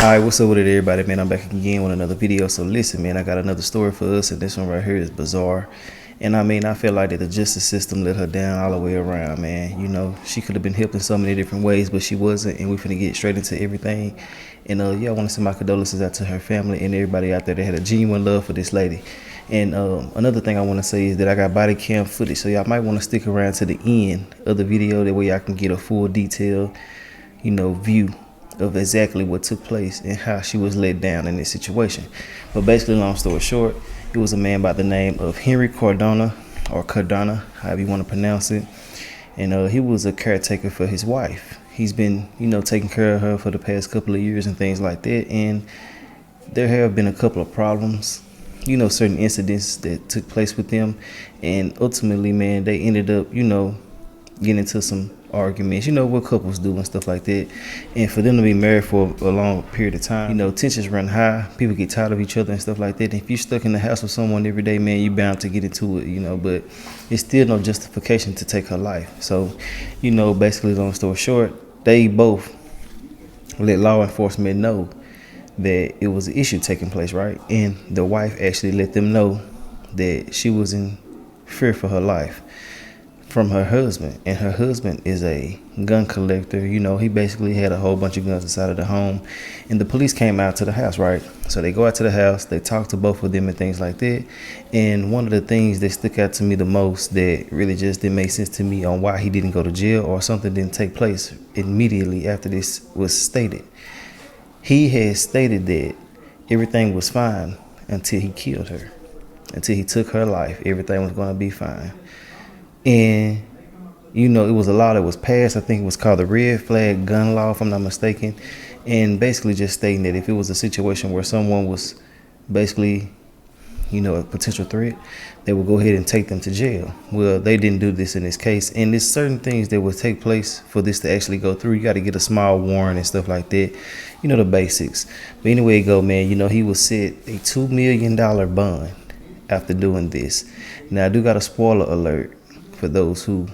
Alright, what's up with it, everybody, man? I'm back again with another video. So listen, man, I got another story for us, and this one right here is bizarre. And I mean, I feel like that the justice system let her down all the way around, man. You know, she could have been helped in so many different ways, but she wasn't, and we're finna get straight into everything. And yeah, I want to send my condolences out to her family and everybody out there that had a genuine love for this lady. And another thing I want to say is that I got body cam footage, so y'all might want to stick around to the end of the video. That way y'all can get a full detail, you know, view of exactly what took place and how she was let down in this situation. But basically, long story short, it was a man by the name of Henry Cardona, or Cardona, however you want to pronounce it. And he was a caretaker for his wife. He's been, you know, taking care of her for the past couple of years and things like that. And there have been a couple of problems, you know, certain incidents that took place with them. And ultimately, man, they ended up, you know, getting into some arguments, you know, what couples do and stuff like that. And for them to be married for a long period of time, you know, tensions run high, people get tired of each other and stuff like that. And if you're stuck in the house with someone every day, man, you're bound to get into it, you know. But it's still no justification to take her life. So, you know, basically, long story short, they both let law enforcement know that it was an issue taking place, right? And the wife actually let them know that she was in fear for her life from her husband. And her husband is a gun collector. You know, he basically had a whole bunch of guns inside of the home. And the police came out to the house, right? So they go out to the house, they talk to both of them and things like that. And one of the things that stuck out to me the most that really just didn't make sense to me on why he didn't go to jail or something didn't take place immediately after this was stated. He had stated that everything was fine until he killed her. Until he took her life, everything was going to be fine. And, you know, it was a law that was passed. I think it was called the red flag gun law, if I'm not mistaken. And basically just stating that if it was a situation where someone was basically, you know, a potential threat, they would go ahead and take them to jail. Well, they didn't do this in this case. And there's certain things that would take place for this to actually go through. You got to get a small warrant and stuff like that. You know, the basics. But anyway, go, man, you know, he was set a $2 million bond after doing this. Now, I do got a spoiler alert for those who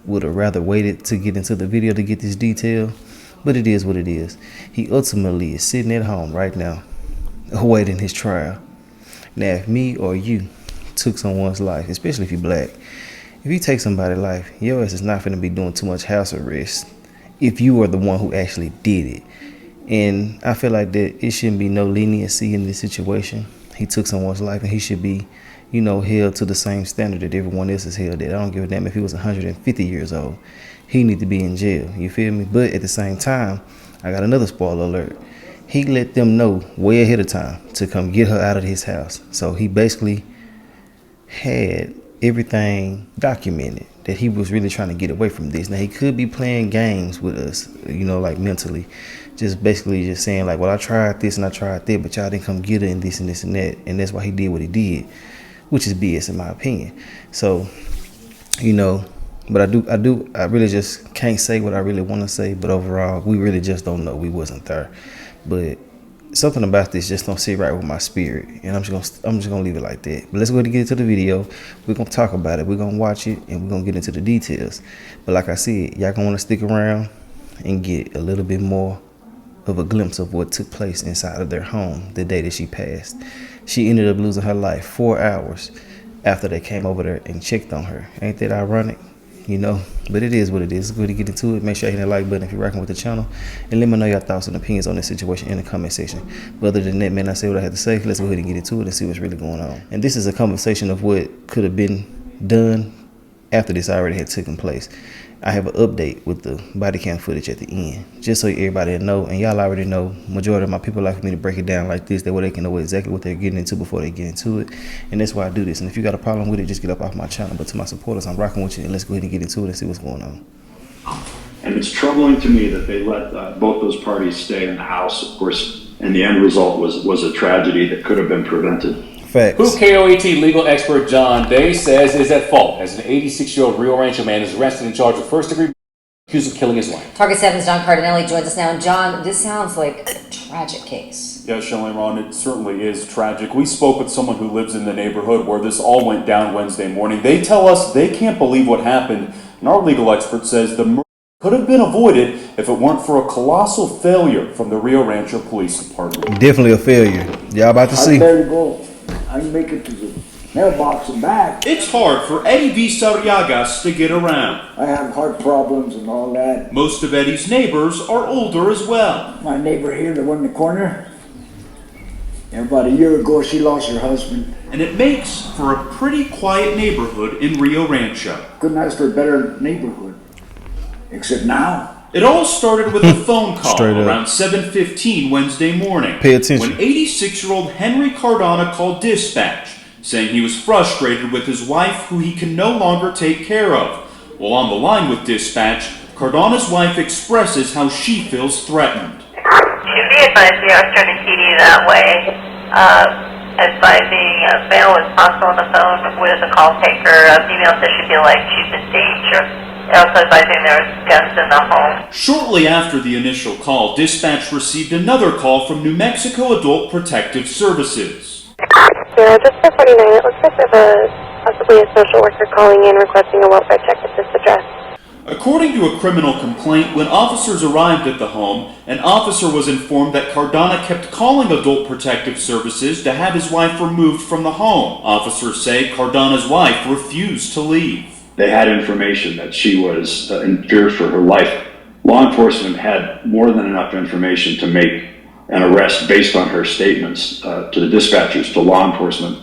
would have rather waited to get into the video to get this detail, but it is what it is. He ultimately is sitting at home right now awaiting his trial. Now, if me or you took someone's life, especially if you're black, if you take somebody's life, your ass is not going to be doing too much house arrest if you are the one who actually did it. And I feel like that it shouldn't be no leniency in this situation. He took someone's life and he should be, you know, held to the same standard that everyone else is held at. I don't give a damn if he was 150 years old. He need to be in jail. You feel me? But at the same time, I got another spoiler alert. He let them know way ahead of time to come get her out of his house. So he basically had everything documented that he was really trying to get away from this. Now, he could be playing games with us, you know, like mentally. Just basically just saying like, well, I tried this and I tried that, but y'all didn't come get her and this and this and that. And that's why he did what he did, which is BS in my opinion. So, you know, but I really just can't say what I really want to say. But overall, we really just don't know. We wasn't there. But something about this just don't sit right with my spirit, and I'm just gonna leave it like that. But let's go ahead and get into the video. We're gonna talk about it. We're gonna watch it, and we're gonna get into the details. But like I said, y'all gonna want to stick around and get a little bit more of a glimpse of what took place inside of their home the day that she passed. She ended up losing her life 4 hours after they came over there and checked on her. Ain't that ironic? You know, but it is what it is. It's good to get into it. Make sure you hit that like button if you're rocking with the channel, and let me know your thoughts and opinions on this situation in the comment section. But other than that, man, I say what I had to say. Let's go ahead and get into it and see what's really going on. And this is a conversation of what could have been done after this already had taken place. I have an update with the body cam footage at the end, just so everybody know, and y'all already know, majority of my people like for me to break it down like this, that way they can know exactly what they're getting into before they get into it. And that's why I do this. And if you got a problem with it, just get up off my channel. But to my supporters, I'm rocking with you, and let's go ahead and get into it and see what's going on. And it's troubling to me that they let both those parties stay in the house, of course, and the end result was a tragedy that could have been prevented. Facts. Who KOAT legal expert John Day says is at fault as an 86-year-old Rio Rancho man is arrested and charged with first-degree accused of killing his wife. Target 7's John Cardinelli joins us now. And John, this sounds like a tragic case. Yeah, Shelley Ron, it certainly is tragic. We spoke with someone who lives in the neighborhood where this all went down Wednesday morning. They tell us they can't believe what happened, and our legal expert says the murder could have been avoided if it weren't for a colossal failure from the Rio Rancho Police Department. Definitely a failure. Y'all about to I see. better go. I can make it to the mailbox and back. It's hard for Eddie V. Sarriagas to get around. I have heart problems and all that. Most of Eddie's neighbors are older as well. My neighbor here, the one in the corner, about a year ago, she lost her husband. And it makes for a pretty quiet neighborhood in Rio Rancho. Couldn't ask for a better neighborhood. Except now. It all started with a phone call Straight up. around 7:15 Wednesday morning. Pay attention. When 86-year-old Henry Cardona called dispatch, saying he was frustrated with his wife who he can no longer take care of. While on the line with dispatch, Cardona's wife expresses how she feels threatened. Should be advised we are starting TD that way. Advising male as possible on the phone with a call taker. Female says she feel like she's in danger. Also advising there's guns in the home. Shortly after the initial call, dispatch received another call from New Mexico Adult Protective Services. Yeah, just for 49, it looks like there's possibly a social worker calling in requesting a welfare check at this address. According to a criminal complaint, when officers arrived at the home, an officer was informed that Cardona kept calling Adult Protective Services to have his wife removed from the home. Officers say Cardona's wife refused to leave. They had information that she was in fear for her life. Law enforcement had more than enough information to make an arrest based on her statements to the dispatchers, to law enforcement.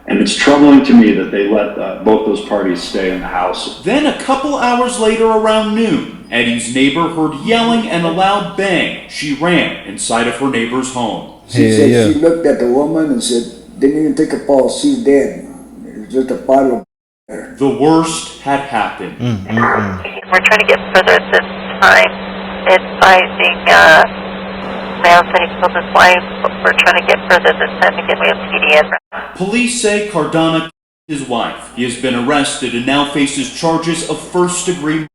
And it's troubling to me that they let both those parties stay in the house. Then a couple hours later around noon, Eddie's neighbor heard yelling and a loud bang. She ran inside of her neighbor's home. She said she looked at the woman and said, didn't even take a pulse, she's dead. It was just a bottle of there. The worst had happened. We're trying to get further at this time. Advising male said he killed his wife. We're trying to get further this time. Again, we have TD in. Police say Cardona killed his wife. He has been arrested and now faces charges of first-degree.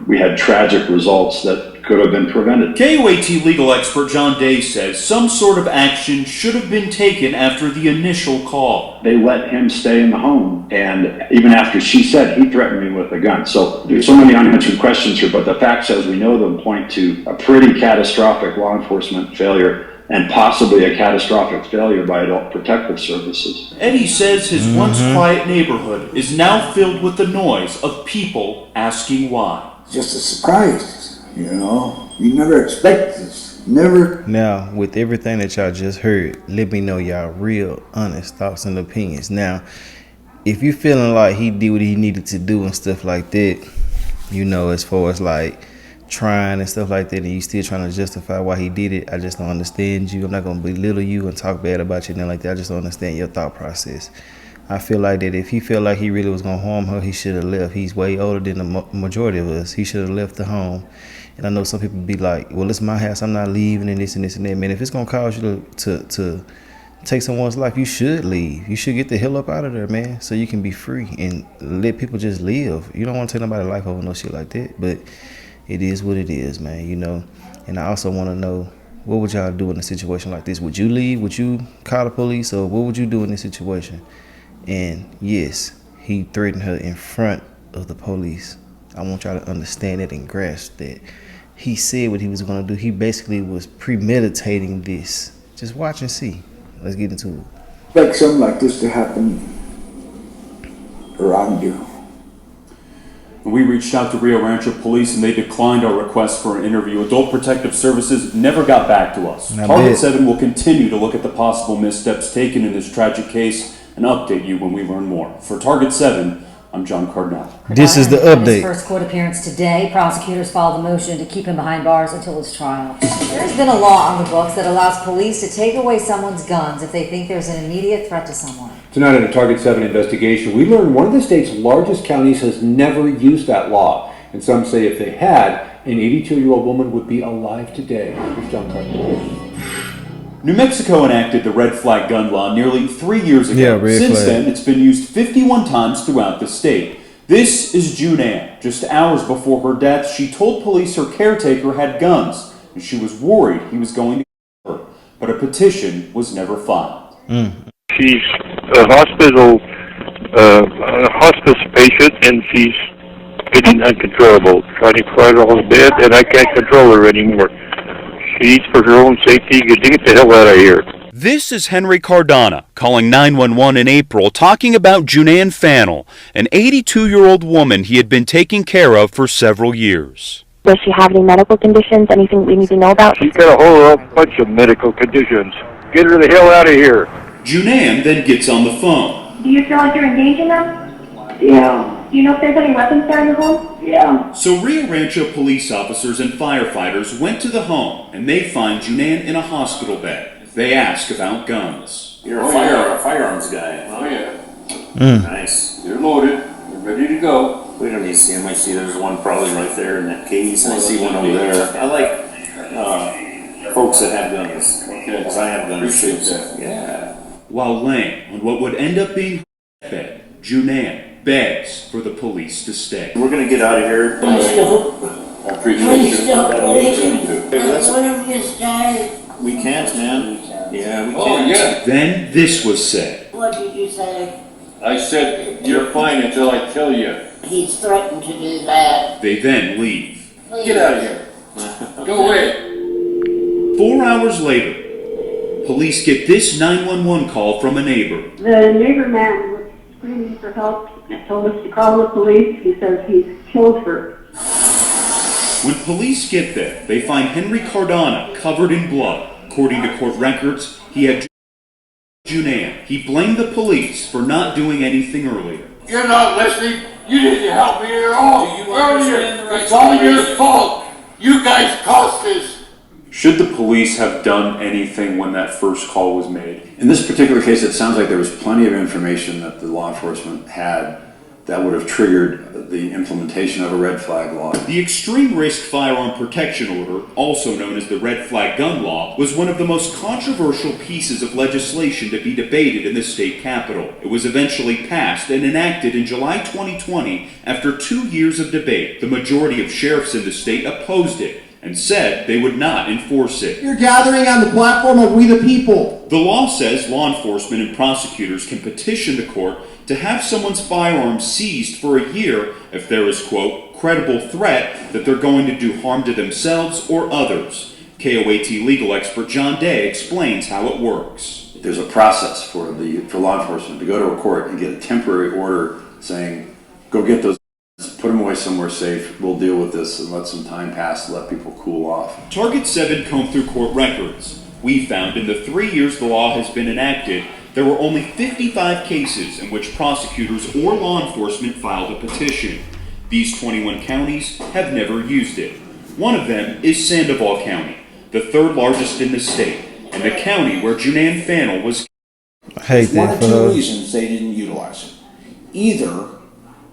We had tragic results that could have been prevented. KOAT legal expert John Day says some sort of action should have been taken after the initial call. They let him stay in the home, and even after she said he threatened me with a gun. So there's so many unanswered questions here, but the facts as we know them point to a pretty catastrophic law enforcement failure and possibly a catastrophic failure by Adult Protective Services. Eddie says his once quiet neighborhood is now filled with the noise of people asking why. Just a surprise, you know. You never expect this. Never. Now, with everything that y'all just heard, let me know y'all real, honest thoughts and opinions. Now, if you feeling like he did what he needed to do and stuff like that, you know, as far as like trying and stuff like that, and you still trying to justify why he did it, I just don't understand you. I'm not going to belittle you and talk bad about you and nothing like that. I just don't understand your thought process. I feel like that if he felt like he really was going to harm her, he should have left. He's way older than the majority of us. He should have left the home. And I know some people be like, well, it's my house. I'm not leaving and this and this and that. Man, if it's going to cause you to take someone's life, you should leave. You should get the hell up out of there, man, so you can be free and let people just live. You don't want to take nobody's life over no shit like that. But it is what it is, man, you know. And I also want to know, what would y'all do in a situation like this? Would you leave? Would you call the police? Or what would you do in this situation? And yes, he threatened her in front of the police. I want y'all to understand it and grasp that. He said what he was going to do. He basically was premeditating this. Just watch and see. Let's get into it. Like something like this to happen around you. We reached out to Rio Rancho Police and they declined our request for an interview. Adult Protective Services never got back to us. Target 7 will continue to look at the possible missteps taken in this tragic case and update you when we learn more. For Target 7, I'm John Cardinal. This is the His update. first court appearance today. Prosecutors filed a motion to keep him behind bars until his trial. There's been a law on the books that allows police to take away someone's guns if they think there's an immediate threat to someone. Tonight in a Target 7 investigation, we learned one of the state's largest counties has never used that law. And some say if they had, an 82-year-old woman would be alive today. Here's John Cardinal. New Mexico enacted the red flag gun law nearly 3 years ago. Yeah, red Since flag. then, it's been used 51 times throughout the state. This is June Ann. Just hours before her death, she told police her caretaker had guns, and she was worried he was going to kill her. But a petition was never filed. She's a hospice patient, and she's getting uncontrollable, trying to fly her on the bed, and I can't control her anymore. She needs for her own safety to get the hell out of here. This is Henry Cardona calling 911 in April talking about Junan Fannel, an 82-year-old woman he had been taking care of for several years. Does she have any medical conditions, anything we need to know about? She's got a whole bunch of medical conditions. Get her the hell out of here. Junan then gets on the phone. Do you feel like you're engaging them? Yeah. Do you know if there's any weapons there in the home? Yeah. So Rio Rancho police officers and firefighters went to the home and they find Junan in a hospital bed. They ask about guns. You're a firearms guy. Oh, yeah. Nice. They're loaded. They're ready to go. We don't need to see them. I see there's one probably right there in that case. And I see one over there. I like folks that have guns. Because I have guns too. Yeah. While laying on what would end up being her bed, Junan begs for the police to stay. We're going to get out of here. I appreciate you. We can't, man. Yeah, we can't. Oh, yeah. Then this was said. What did you say? I said, you're fine until I tell you. He's threatened to do that. They then leave. Get out of here. Go away. 4 hours later, police get this 911 call from a neighbor. The neighbor man was screaming for help and told us to call the police. He says he's killed her. When police get there, they find Henry Cardona covered in blood. According to court records, he had Junan. He blamed the police for not doing anything earlier. You're not listening. You didn't help me at all. It's all your fault. You guys caused this. Should the police have done anything when that first call was made? In this particular case, it sounds like there was plenty of information that the law enforcement had that would have triggered the implementation of a red flag law. The Extreme Risk Firearm Protection Order, also known as the Red Flag Gun Law, was one of the most controversial pieces of legislation to be debated in the state capitol. It was eventually passed and enacted in July 2020 after 2 years of debate. The majority of sheriffs in the state opposed it and said they would not enforce it. You're gathering on the platform of we the people. The law says law enforcement and prosecutors can petition the court to have someone's firearm seized for a year if there is, quote, credible threat that they're going to do harm to themselves or others. KOAT legal expert John Day explains how it works. There's a process for law enforcement to go to a court and get a temporary order saying, go get those, put them away somewhere safe, we'll deal with this and let some time pass, let people cool off. Target 7 combed through court records. We found in the 3 years the law has been enacted, there were only 55 cases in which prosecutors or law enforcement filed a petition. These 21 counties have never used it. One of them is Sandoval County, the third largest in the state, and the county where Junan Fannel was. I hate One that of for two her. reasons they didn't utilize it. Either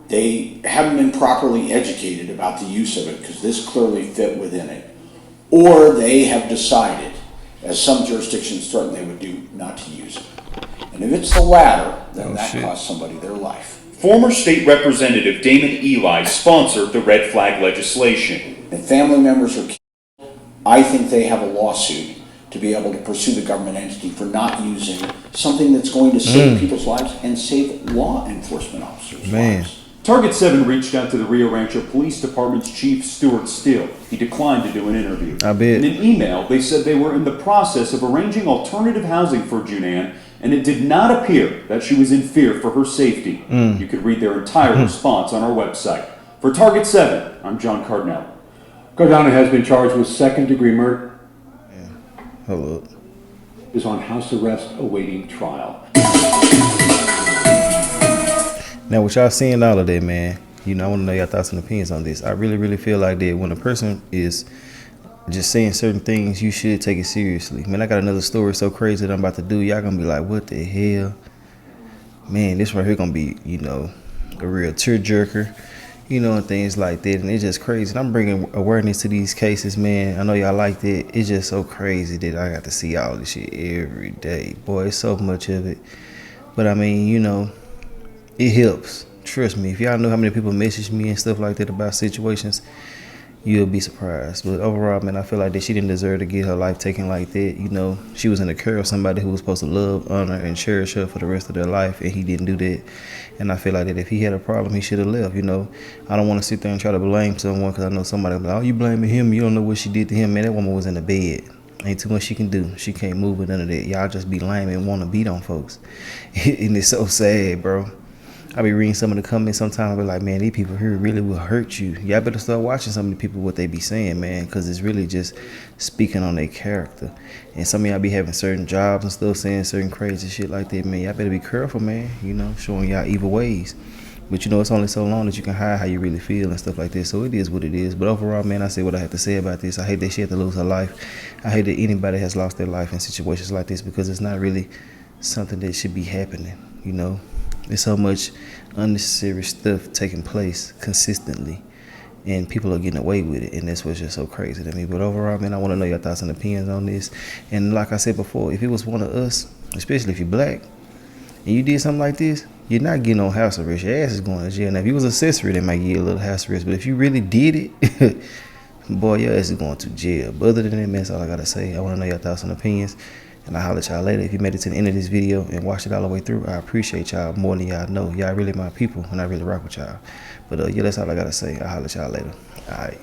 they haven't been properly educated about the use of it because this clearly fit within it, or they have decided, as some jurisdictions threaten they would do, not to use it. And if it's the latter, then that costs somebody their life. Former state representative Damon Eli sponsored the red flag legislation. If family members are killed, I think they have a lawsuit to be able to pursue the government entity for not using something that's going to save people's lives and save law enforcement officers' lives. Target 7 reached out to the Rio Rancho Police Department's chief, Stuart Steele. He declined to do an interview. I bet. In an email, they said they were in the process of arranging alternative housing for Junan, and it did not appear that she was in fear for her safety. You could read their entire response on our website. For Target 7, I'm John Cardinelli. Cardona has been charged with second-degree murder. Hold up. Is on house arrest awaiting trial. Now, what y'all seeing all of that, man, you know, I want to know your thoughts and opinions on this. I really, really feel like that when a person is just saying certain things, you should take it seriously. Man, I got another story so crazy that I'm about to do. Y'all gonna be like, what the hell? Man, this right here gonna be, you know, a real tearjerker, you know, and things like that. And it's just crazy. And I'm bringing awareness to these cases, man. I know y'all like that. It's just so crazy that I got to see all this shit every day. Boy, it's so much of it. But I mean, you know, it helps. Trust me. If y'all know how many people message me and stuff like that about situations, you'll be surprised. But overall, man, I feel like that she didn't deserve to get her life taken like that. You know, she was in the care of somebody who was supposed to love, honor, and cherish her for the rest of their life, and he didn't do that. And I feel like that if he had a problem, he should have left. You know, I don't want to sit there and try to blame someone, because I know somebody will be like, oh, you blaming him, you don't know what she did to him. Man, that woman was in the bed. Ain't too much she can do. She can't move with none of that. Y'all just be lame and want to beat on folks. And it's so sad, bro. I be reading some of the comments sometimes. I be like, man, these people here really will hurt you. Y'all better start watching some of the people, what they be saying, man, because it's really just speaking on their character. And some of y'all be having certain jobs and stuff, saying certain crazy shit like that, man. Y'all better be careful, man, you know, showing y'all evil ways. But you know, it's only so long that you can hide how you really feel and stuff like that. So it is what it is. But overall, man, I say what I have to say about this. I hate that she had to lose her life. I hate that anybody has lost their life in situations like this, because it's not really something that should be happening, you know. There's so much unnecessary stuff taking place consistently, and people are getting away with it, and that's what's just so crazy to me. But overall, man, I want to know your thoughts and opinions on this. And like I said before, if it was one of us, especially if you're black, and you did something like this, you're not getting on house arrest. Your ass is going to jail. Now, if you was an accessory, they might give you a little house arrest. But if you really did it, boy, your ass is going to jail. But other than that, man, that's all I got to say. I want to know your thoughts and opinions, and I'll holler at y'all later. If you made it to the end of this video and watched it all the way through, I appreciate y'all more than y'all know. Y'all really my people, and I really rock with y'all. But yeah, that's all I got to say. I'll holler at y'all later. All right.